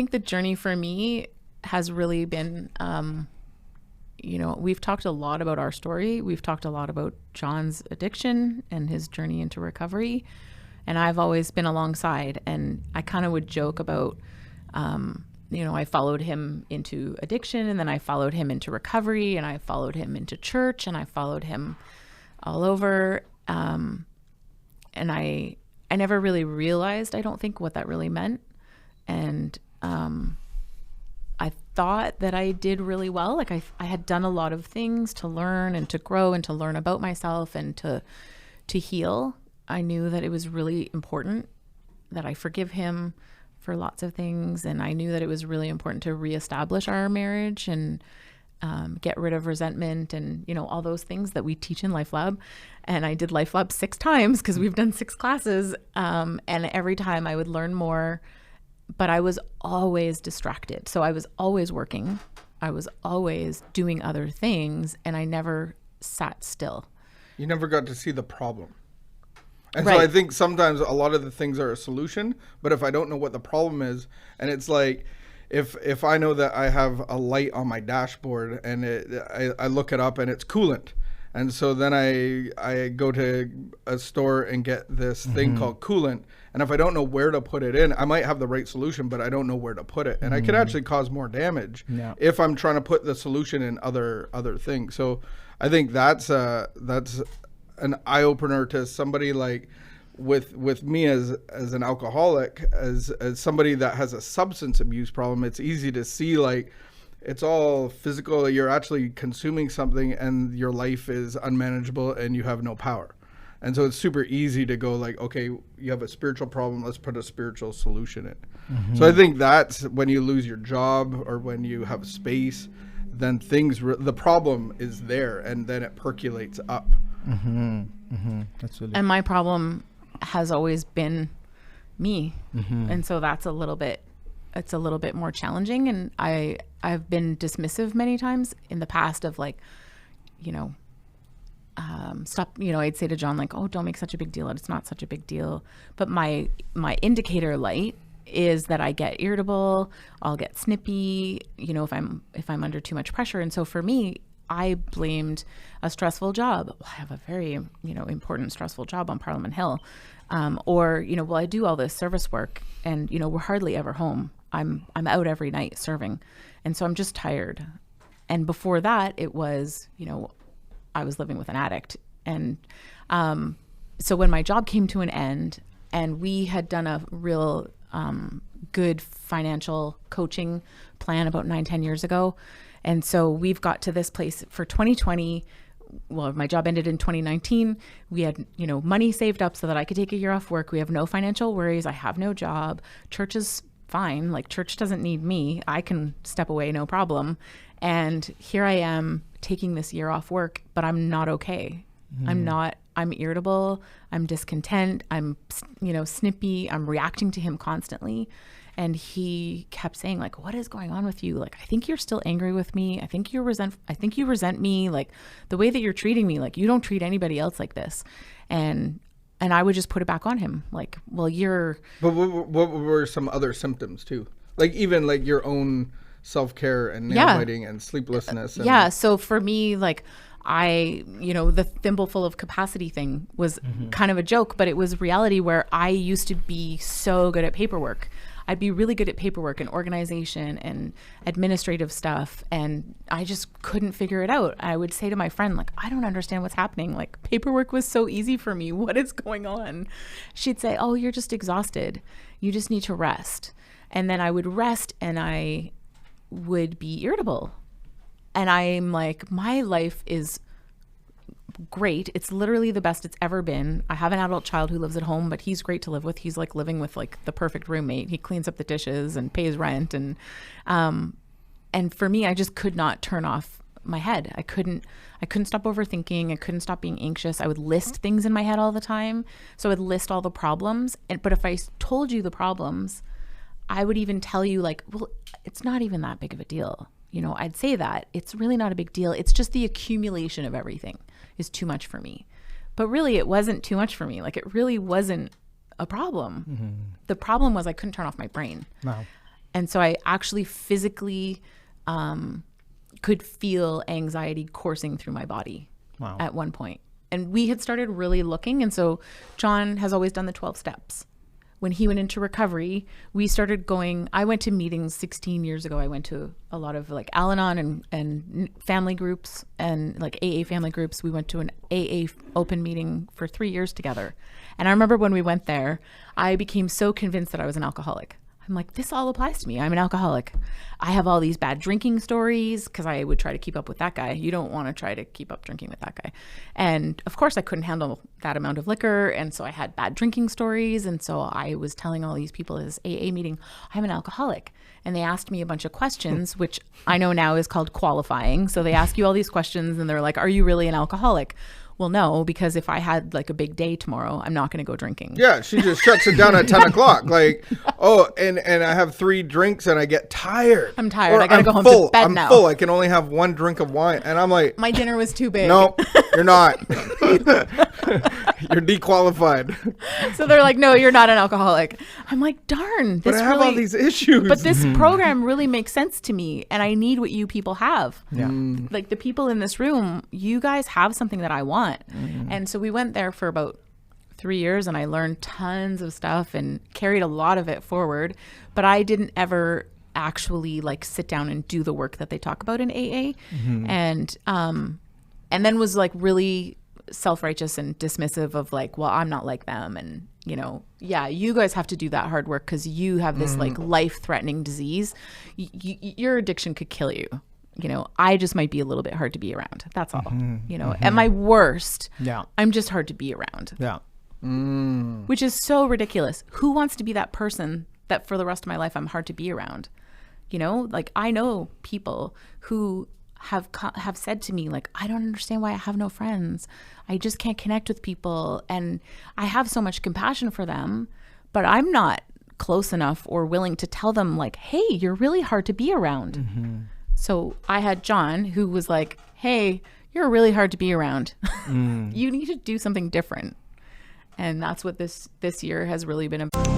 think the journey for me has really been, we've talked a lot about our story. We've talked a lot about John's addiction and his journey into recovery. And I've always been alongside. And I kind of would joke about, I followed him into addiction, and then I followed him into recovery, and I followed him into church, and I followed him all over. And I never really realized, I don't think, what that really meant. And I thought that I did really well. Like I had done a lot of things to learn and to grow and to learn about myself and to heal. I knew that it was really important that I forgive him for lots of things. And I knew that it was really important to reestablish our marriage and get rid of resentment and, all those things that we teach in LifeLab. And I did LifeLab 6 times because we've done 6 classes. And every time I would learn more, but I was always distracted. So I was always working. I was always doing other things, and I never sat still. You never got to see the problem. And right. So I think sometimes a lot of the things are a solution, but if I don't know what the problem is, and it's like, if I know that I have a light on my dashboard and I look it up and it's coolant. And so then I go to a store and get this thing called coolant. And if I don't know where to put it in, I might have the right solution, but I don't know where to put it. And I could actually cause more damage if I'm trying to put the solution in other things. So I think that's an eye opener to somebody like with me as an alcoholic, as somebody that has a substance abuse problem. It's easy to see like it's all physical. You're actually consuming something and your life is unmanageable and you have no power. And so it's super easy to go like, okay, you have a spiritual problem. Let's put a spiritual solution in. So I think that's when you lose your job or when you have space, then the problem is there and then it percolates up. Absolutely. And my problem has always been me. And so it's a little bit more challenging. And I've been dismissive many times in the past of like, stop, I'd say to John, like, oh, don't make such a big deal. It's not such a big deal. But my indicator light is that I get irritable, I'll get snippy, if I'm under too much pressure. And so for me, I blamed a stressful job. I have a very, important stressful job on Parliament Hill. I do all this service work and, we're hardly ever home. I'm out every night serving. And so I'm just tired. And before that, it was, I was living with an addict. And so when my job came to an end and we had done a real good financial coaching plan about 9-10 years ago. And so we've got to this place for 2020. Well, my job ended in 2019. We had, money saved up so that I could take a year off work. We have no financial worries. I have no job. Church is fine. Like church doesn't need me. I can step away, no problem. And here I am taking this year off work, but I'm not okay. I'm irritable. I'm discontent. I'm, snippy. I'm reacting to him constantly. And he kept saying like, what is going on with you? Like, I think you're still angry with me. I think you resent me. Like the way that you're treating me, like you don't treat anybody else like this. And I would just put it back on him. Like, well, But what were some other symptoms too? Like even like your own self-care and nail biting and sleeplessness. So for me, like the thimble full of capacity thing was kind of a joke, but it was reality where I used to be so good at paperwork. I'd be really good at paperwork and organization and administrative stuff. And I just couldn't figure it out. I would say to my friend, like, I don't understand what's happening. Like paperwork was so easy for me. What is going on? She'd say, oh, you're just exhausted. You just need to rest. And then I would rest and I would be irritable. And I'm like, my life is great. It's literally the best it's ever been. I have an adult child who lives at home, but he's great to live with. He's like living with like the perfect roommate. He cleans up the dishes and pays rent. And for me, I just could not turn off my head. I couldn't stop overthinking. I couldn't stop being anxious. I would list things in my head all the time. So I would list all the problems. But if I told you the problems, I would even tell you like, well, it's not even that big of a deal. I'd say that it's really not a big deal. It's just the accumulation of everything is too much for me. But really it wasn't too much for me. Like it really wasn't a problem. The problem was I couldn't turn off my brain. Wow. And so I actually physically could feel anxiety coursing through my body at one point. And we had started really looking. And so John has always done the 12 steps. When he went into recovery, we started going, I went to meetings 16 years ago. I went to a lot of like Al-Anon and family groups and like AA family groups. We went to an AA open meeting for 3 years together. And I remember when we went there, I became so convinced that I was an alcoholic. I'm like, this all applies to me. I'm an alcoholic. I have all these bad drinking stories because I would try to keep up with that guy. You don't want to try to keep up drinking with that guy. And of course, I couldn't handle that amount of liquor. And so I had bad drinking stories. And so I was telling all these people at this AA meeting, I'm an alcoholic. And they asked me a bunch of questions, which I know now is called qualifying. So they ask you all these questions and they're like, are you really an alcoholic? Well, no, because if I had like a big day tomorrow, I'm not going to go drinking. Yeah, she just shuts it down at 10 o'clock. Like, oh, and I have 3 drinks and I get tired. I'm tired. I got to go home to bed now. I'm full. I can only have 1 drink of wine. And I'm like, my dinner was too big. No, you're not. You're dequalified. So they're like, no, you're not an alcoholic. I'm like, darn. But I have all these issues. But this program really makes sense to me. And I need what you people have. Yeah. Like the people in this room, you guys have something that I want. And so we went there for about 3 years and I learned tons of stuff and carried a lot of it forward. But I didn't ever actually like sit down and do the work that they talk about in AA. And then was like really self-righteous and dismissive of like, well, I'm not like them. And, you know, yeah, you guys have to do that hard work because you have this like life-threatening disease. Your addiction could kill you. You know, I just might be a little bit hard to be around. That's all. You know, at my worst, I'm just hard to be around. Yeah. Which is so ridiculous. Who wants to be that person that for the rest of my life I'm hard to be around? You know, like I know people who have said to me, like, I don't understand why I have no friends. I just can't connect with people. And I have so much compassion for them, but I'm not close enough or willing to tell them like, hey, you're really hard to be around. So I had John who was like, hey, you're really hard to be around. You need to do something different. And that's what this year has really been about.